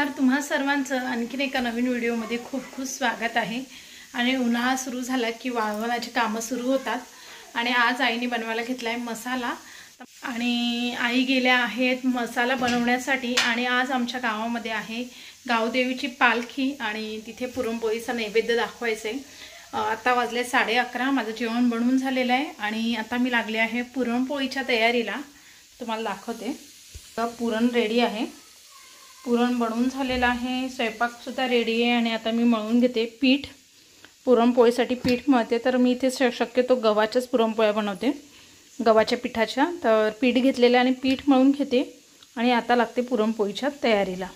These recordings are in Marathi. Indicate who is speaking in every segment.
Speaker 1: नमस्कार, तुम्हा सर्वांचं आणखीन एका नवीन व्हिडिओमध्ये खूप खूप स्वागत आहे। आणि उन्हाळा सुरू झाला की वाळवणाची कामं सुरू होतात आणि आज आईने बनवायला घेतलाय मसाला आणि आई गेल्या आहेत मसाला बनवण्यासाठी। आणि आज आमच्या गावामध्ये आहे गावदेवीची पालखी आणि तिथे पुरणपोळीचा नैवेद्य दाखवायचा आहे। आता वाजले 11:30, माझं जेवण बनवून झालेलं आहे आणि आता मी लागले आहे पुरणपोळीच्या तयारीला। तुम्हाला दाखवते, पुरण रेडी आहे, पुरण बनवून झालेलं आहे, स्वयंपाक सुद्धा रेडी आहे। आणि आता मी मळून घेते पीठ, पुरणपोळीसाठी पीठ मळते। तर मी इथे शक्यतो गव्हाच्याच पुरणपोळ्या बनवते, गव्हाच्या पिठाच्या। तर पीठ घेतलेलं आणि पीठ मळून घेते आणि आता लागते पुरणपोळीच्या तयारीला।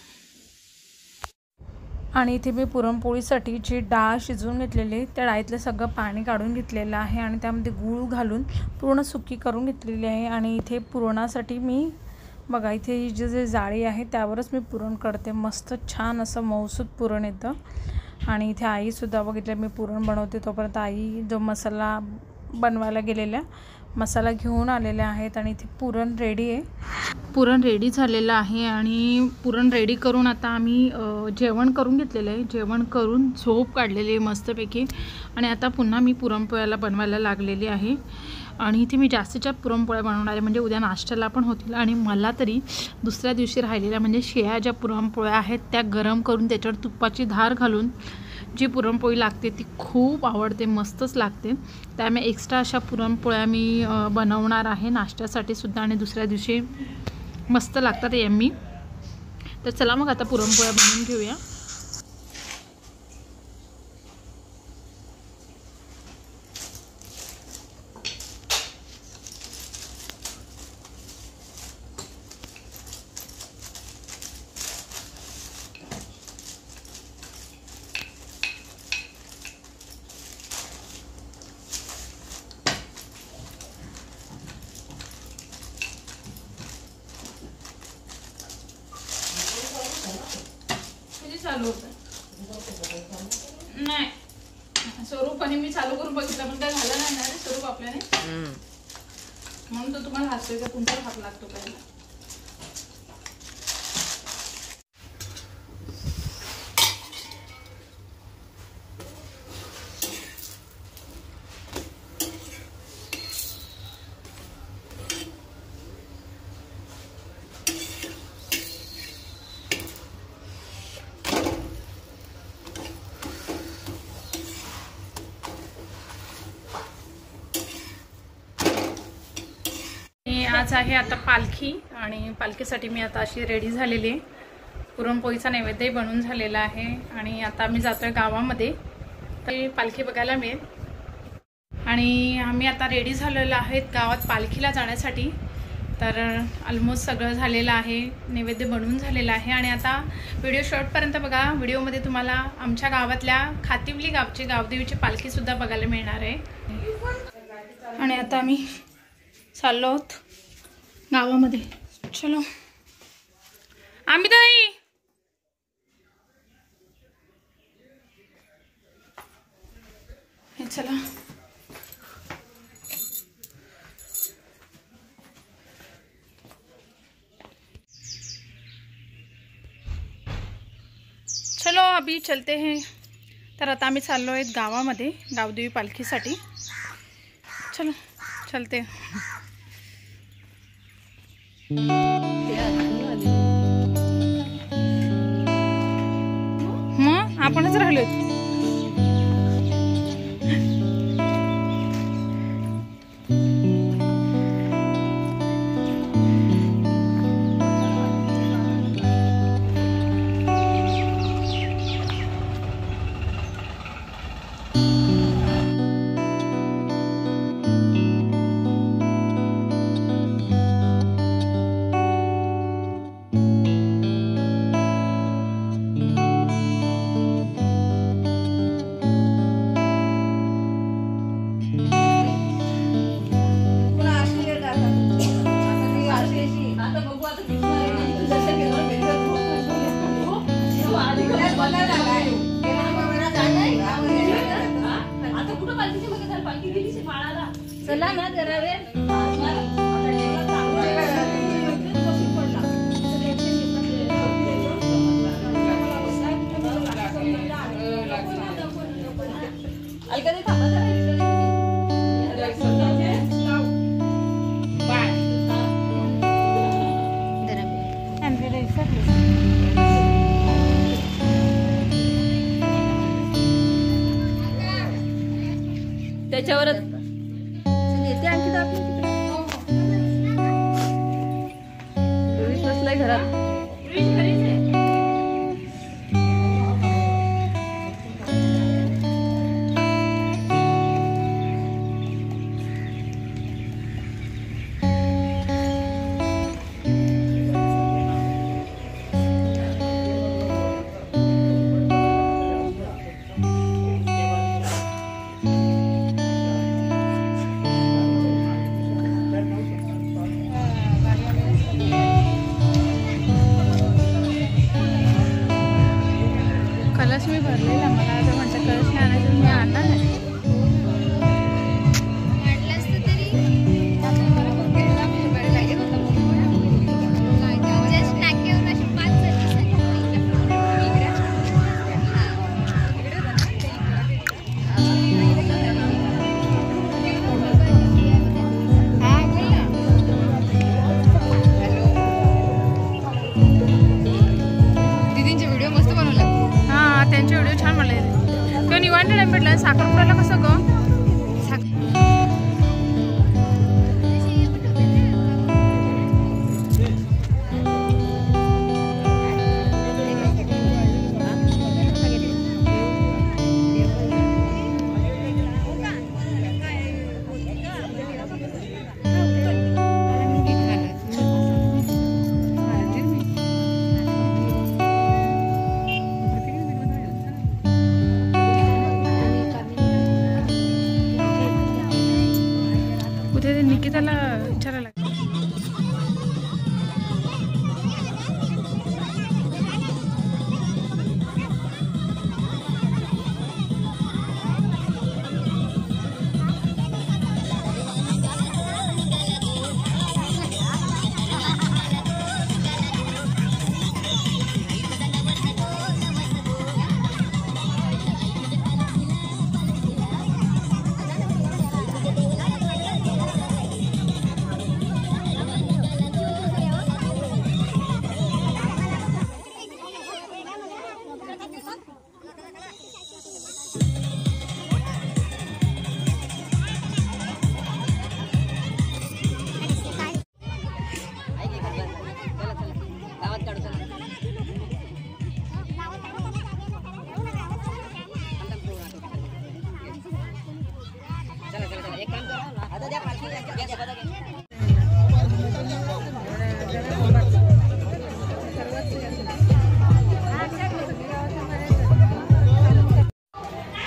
Speaker 1: आणि इथे मी पुरणपोळीसाठी जी डाळ शिजवून घेतलेली त्या डाळीतलं सगळं पाणी काढून घेतलेलं आहे आणि त्यामध्ये गूळ घालून पूर्ण सुकी करून घेतलेली आहे। आणि इथे पुरणासाठी मी बघा, इथे जे जाळी आहे त्यावरच मी पुरण करते, मस्त छान असं मऊसूत पुरण येतं। आणि इथे आईसुद्धा बघितलं मी पुरण बनवते तोपर्यंत आई जो मसाला बनवायला गेलेल्या मसाला घेऊन आलेले आहेत। आणि इथे पुरण रेडी आहे, पुरण रेडी झालेलं आहे। आणि पुरण रेडी करून आता आम्ही जेवण करून घेतलेलं आहे, जेवण करून झोप काढलेली आहे मस्तपैकी। आणि आता पुन्हा मी पुरणपोळ्याला बनवायला लागलेली आहे। आणि इथे मी जास्तीच्या पुरणपोळ्या बनवणार आहे, म्हणजे उद्या नाश्त्याला पण होतील। आणि मला तरी दुसऱ्या दिवशी राहिलेल्या म्हणजे शिळ्या ज्या पुरणपोळ्या आहेत त्या गरम करून त्याच्यावर तुपाची धार घालून जी पुरणपोळी लागते ती खूप आवडते, मस्तच लागते। त्यामुळे एक्स्ट्रा अशा पुरणपोळ्या मी बनवणार आहे नाश्त्यासाठी सुद्धा आणि दुसऱ्या दिवशी मस्त लागतात यम्मी। तर चला मग आता पुरणपोळ्या बनवून घेऊया। चालू होतं नाही, स्वरूपाने मी चालू करून बघितलं पण काय झालं नाही ना रे स्वरूप आपल्याने, म्हणून तो तुम्हाला हसतोय का तुमचा हात लागतो पहिला। आज आहे आता पालखी आणि पालखीसाठी मी आता अशी रेडी झालेली आहे, पुरणपोळीचा नैवेद्य बनवून झालेला आहे। आणि आता आम्ही जातोय गावामध्ये तर पालखी बघायला मिळेल। आणि आम्ही आता रेडी झालेलो आहेत गावात पालखीला जाण्यासाठी। तर ऑलमोस्ट सगळं झालेलं आहे, नैवेद्य बनवून झालेलं आहे। आणि आता व्हिडिओ शॉर्टपर्यंत बघा, व्हिडिओमध्ये तुम्हाला आमच्या गावातल्या खातिवली गावची गावदेवीची पालखीसुद्धा बघायला मिळणार आहे। आणि आता आम्ही चाललो आहोत गावामध्ये, चलो आम्ही ताई हे चला। चलो अभी चलते हैं। तर आता आम्ही चाललो आहेत गावामध्ये गावदेवी पालखीसाठी, चलो चलते। मग आपणच राहिलो।
Speaker 2: चला ना जरा वेळ
Speaker 1: त्याच्यावरच बसलाय घरात. कलश मी भरलेला, मला आता म्हणतात कलश नाही आणायचं, मी आणला नाही. त्यांचे व्हिडिओ छान बनले. किंवा निवांत टाइम भेटला. साखरपुड्याला कसं ग कुठे निकिताला विचारायला लागेल.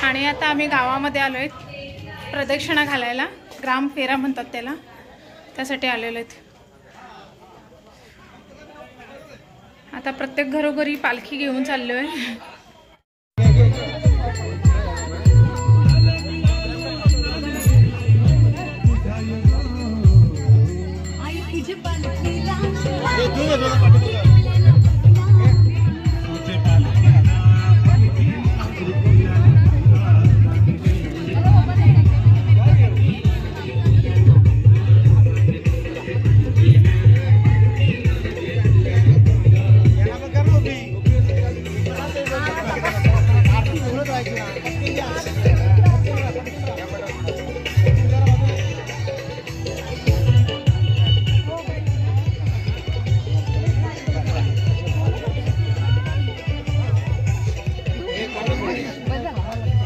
Speaker 1: आणि आता आम्ही गावामध्ये आलोय प्रदक्षिणा घालायला. ग्राम फेरा म्हणतात त्याला, त्यासाठी आलेलो आहेत. आता प्रत्येक घरोघरी पालखी घेऊन चाललोय.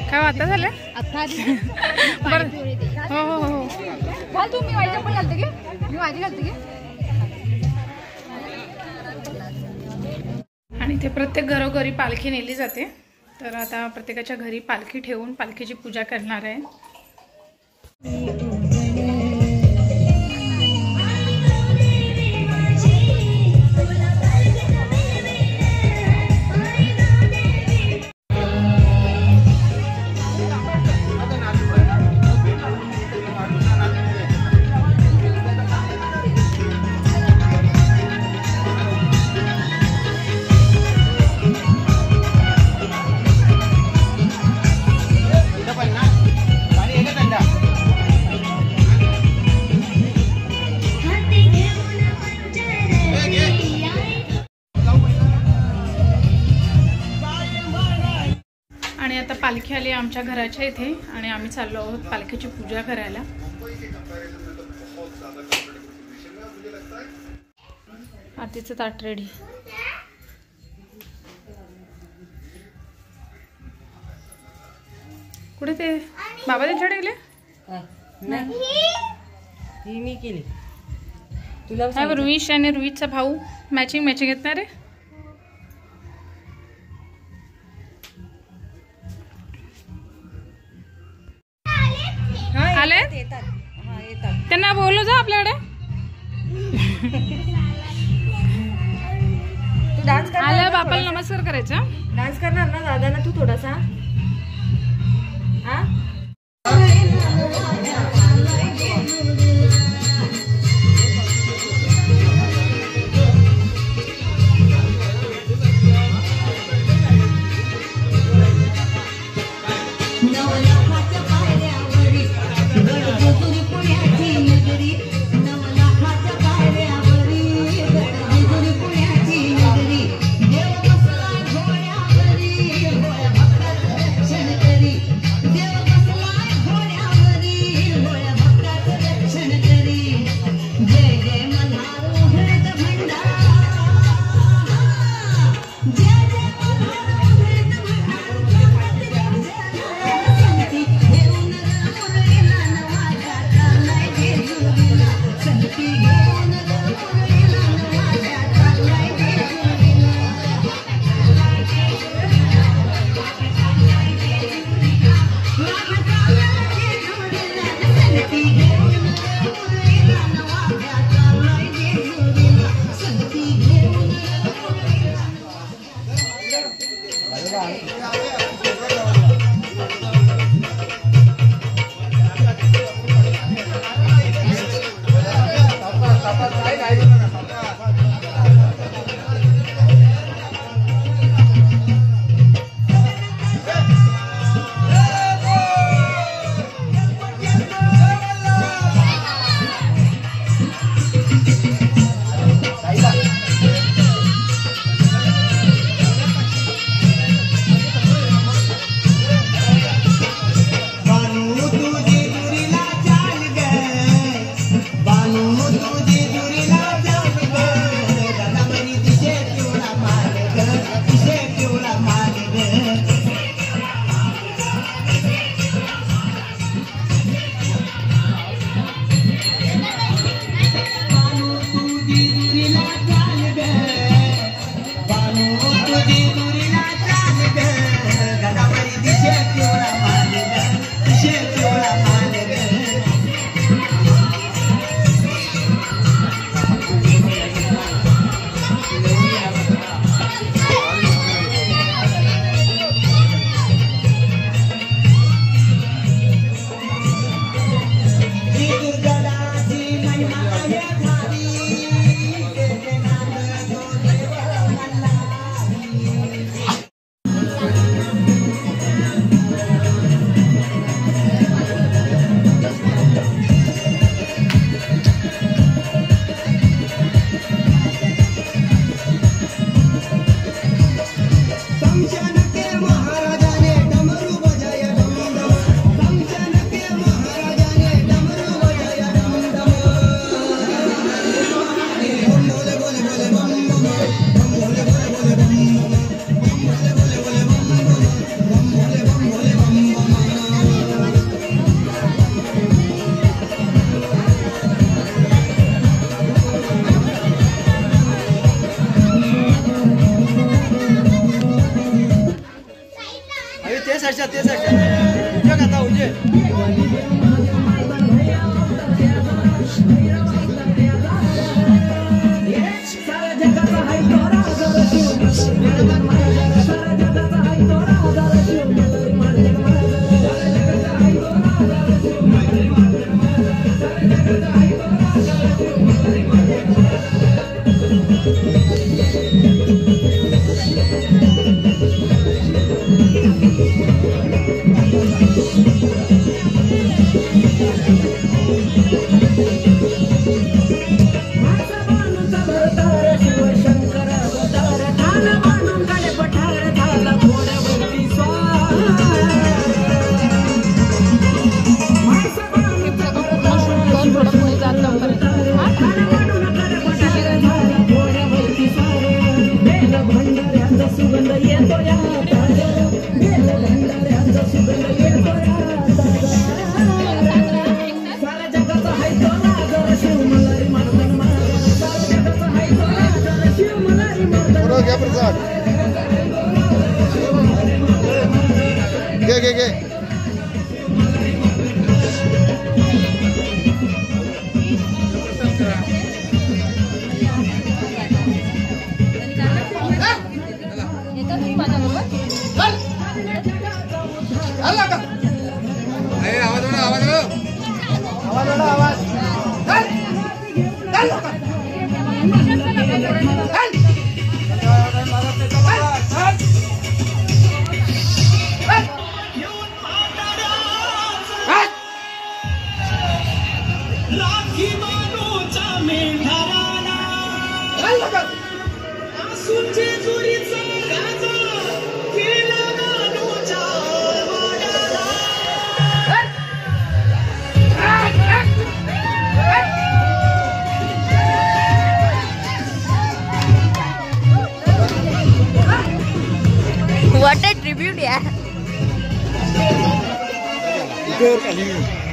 Speaker 1: काय आता झालं बरं. हो हो हो घाल तू. मी माझी पण घालते की, मी माझी घालते की. आणि ते प्रत्येक घरोघरी पालखी नेली जाते. तर आता प्रत्येकाच्या घरी पालखी ठेवून पालखीची पूजा करणार आहे. आणि आता पालखी आली आमच्या घराच्या इथे आणि आम्ही चाललो आहोत पालखीची पूजा करायला. आरतीचं ताट रेडी. कुठे ते बाबा त्यांच्याकडे गेले?
Speaker 2: ही मी केली तुला.
Speaker 1: रुईश आणि रुईचा भाऊ मॅचिंग येत ना रे. आले त्यांना बोललो जा आपल्याकडे.
Speaker 2: तू डान्स कर.
Speaker 1: आल्या बापाला नमस्कार करायचा.
Speaker 2: डान्स करणार ना दादाला तू थोडासा. हा
Speaker 3: घ्या प्रसाद घे
Speaker 4: What a tribute ya.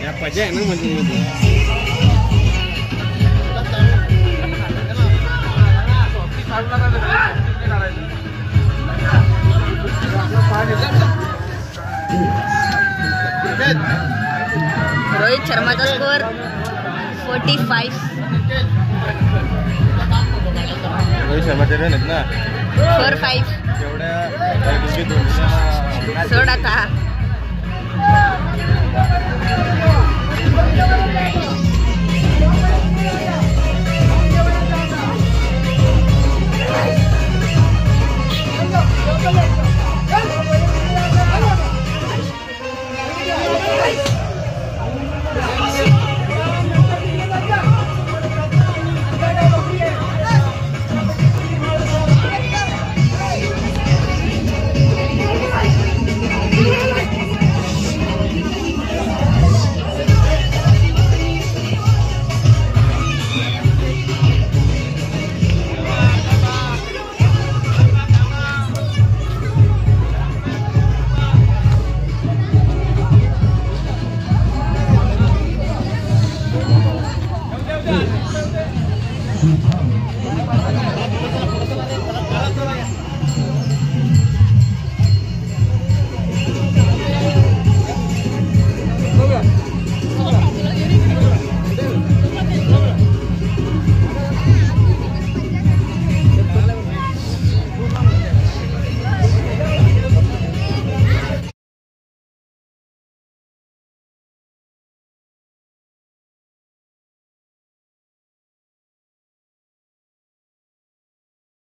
Speaker 3: Apa aja yang namanya
Speaker 4: Rohit Sharma का स्कोर 45.
Speaker 3: रोहित शर्मा तेरे ना
Speaker 4: 4-5. सोडा था.